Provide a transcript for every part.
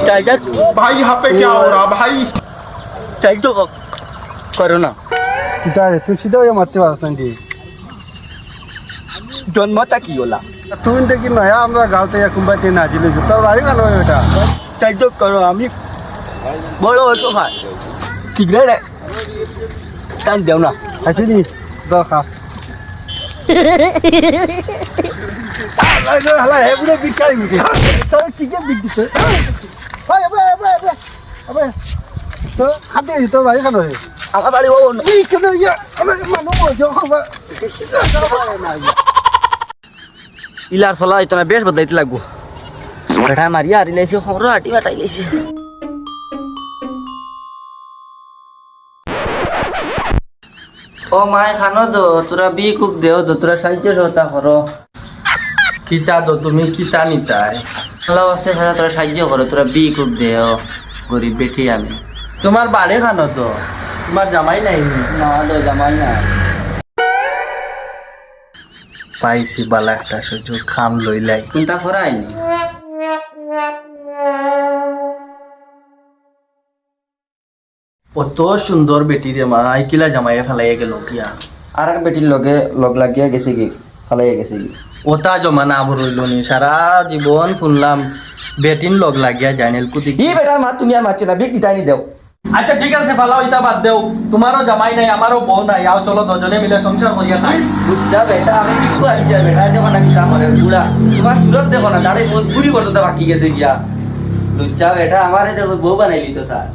Tiger भाई यहाँ पे क्या हो रहा भाई? टाइगर तो करो ना তুই সিধা হয়ে মারতে পারছ না কি জন্মটা কি হলা তুই দেখি নয় আমরা গাঁওতে কুম্বাইতে নাচি লইছো তোর বাড়ি কেন ওটা টাইগার করো আমি বড় হতো ভাই ঠিক রে টান দেও না আছি নি দখা হালা হেবুড়ে বিকাই গেছে তোর ঠিকই বিক দিছে ভাই আবে তো খাতে তোর বাড়ি কেন রে আমার বাড়ি ও এই কেন ইয়া আমি মানুষ যখন ইলার চলা ইতনা বেশ বদলাইতে লাগবো বেটা মারি হারি লাইছে খবর হাঁটি বাটাই লাইছে ও মায় খানো তো তোরা বি খুব দেও তো তোরা সাহায্য সহতা করো কিতা দো তুমি কিতা নিতাই? আল্লাহ আছে সারা তোরা সাহায্য করো তোরা বি খুব দেও গরিব বেটি আমি তোমার বাড়ি খানো তো তোমার জামাই নাই নি? না তো জামাই না পাইছি বালা একটা সুযোগ খাম লইলাই। চিন্তা করাইনি অত সুন্দর বেটি রে মা আইকিলা জামাইয়ে ফেলাইয়া গেল কিয়া আর এক বেটির লগে লগ লাগিয়া গেছে কি খালাইয়া গেছে কি ওটা জমানা আবার রইল নি সারা জীবন শুনলাম বেটিন লগ লাগিয়া জাইনেল কুতি। ই বেটার মা তুমি আর মারছে না বিক দিতাই নি দেও আচ্ছা ঠিক আছে ফালাও ইতা বাদ দেও, তোমারও জামাই নাই আমারও বউ নাই, আও চলো দুজনে মিলে সংসার করিয়া খাই। বুঝছা বেটা আমি কিন্তু আইছি বেটা যখন আমি কাম করে বুড়া তোমার সুরত দেখো না দাঁড়ে মজবুরি করতে বাকি গেছে গিয়া লুচ্চা বেটা আমারে দেখো বউ বানাইলি তো স্যার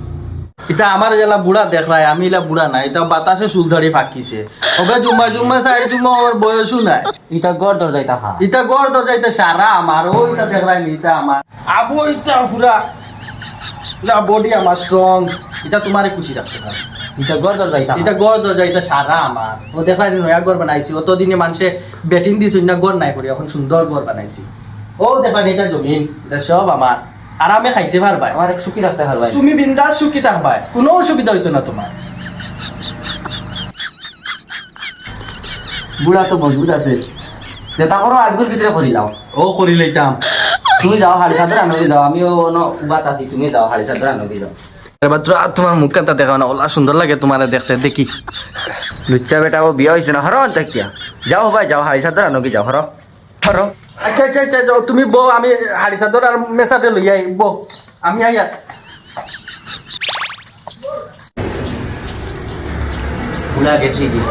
ইতা আমার জেলা বুড়া দেখলাই, আমি ইলা বুড়া নাই, এটা বাতাসে চুল ধরি ফাঁকিছে ওবে জুম্মা সাইড জুম্মা ওর বয়সও নাই। এটা গড় দরজাইতা হা ইতা গড় দরজা ইতা সারা আমার ও ইতা দেখলাই নি ইতা আমার আবো ইতা পুরা ইতা বডি আমার স্ট্রং, ইতা তোমারে খুশি রাখতে পারে। এটা গড় দরজাইতা এটা গড় দরজা এটা সারা আমার ও দেখলাই নয়া গড় বানাইছি অতদিনে মানুষে বেটিং দিছ না গড় নাই করি এখন সুন্দর গড় বানাইছি। ও দেখলাই এটা জমিন এটা সব আমার আরামে খাইতে পারবা, আমার এক সুখী রাখতে পারবাই তুমি বিন্দাস সুখী থাকবা, কোনো অসুবিধা হইতো না তোমার। বুড়া তো মজবুত আছে যেটা করো আগের ভিতরে করি লাও ও করি লইতাম তুমি যাও হাড়ি সাদর আনবি যাও আমিও উবাত আছি তুমি যাও হাড়ি সাদর আনবি যাও এবার তোমার মুখ কান্তা দেখাও না ওলা সুন্দর লাগে তোমার দেখতে দেখি। লুচ্চা বেটা ও বিয়ে হয়েছে না হরো আনতে কিয়া যাও ভাই যাও হাড়ি সাদর আনবি যাও হরো হরো আচ্ছা আচ্ছা আচ্ছা যাও, তুমি বউ আমি হাড়ি চাদর আর মেসাতে লই আই বউ আমি আইয়া বুড়া গেছি কি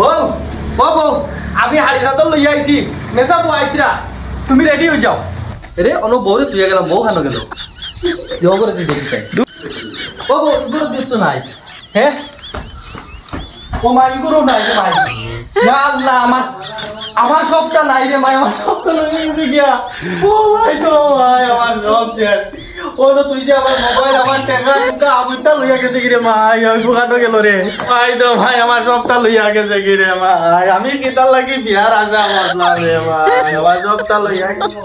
বউ ও বউ আমি হাড়ি চাদর লই আইছি মেসা বউ আইতরা তুমি রেডি হয়ে যাও। রে অনু বউরে তুই গেলাম বউ খানো গেল জো করে তুই দেখি চাই ও বউ ইগুলো দিত নাই হ্যাঁ ও মা ইগুলো নাই রে ভাই ইয়া আল্লাহ আমার সবটা নাই রে ভাই আমার সবটা লই গিয়া ও ভাই তো ভাই আমার সব শেষ ও তো তুই যে আমার মোবাইল আমার টাকা টুকা আমটা লইয়া গেছে কি রে ভাই আমি দোকানে গেল রে ভাই তো ভাই আমার সবটা লইয়া গেছে কি রে ভাই আমি কিতার লাগি বিহার আসা আমার না রে ভাই আমার সবটা লইয়া গেছে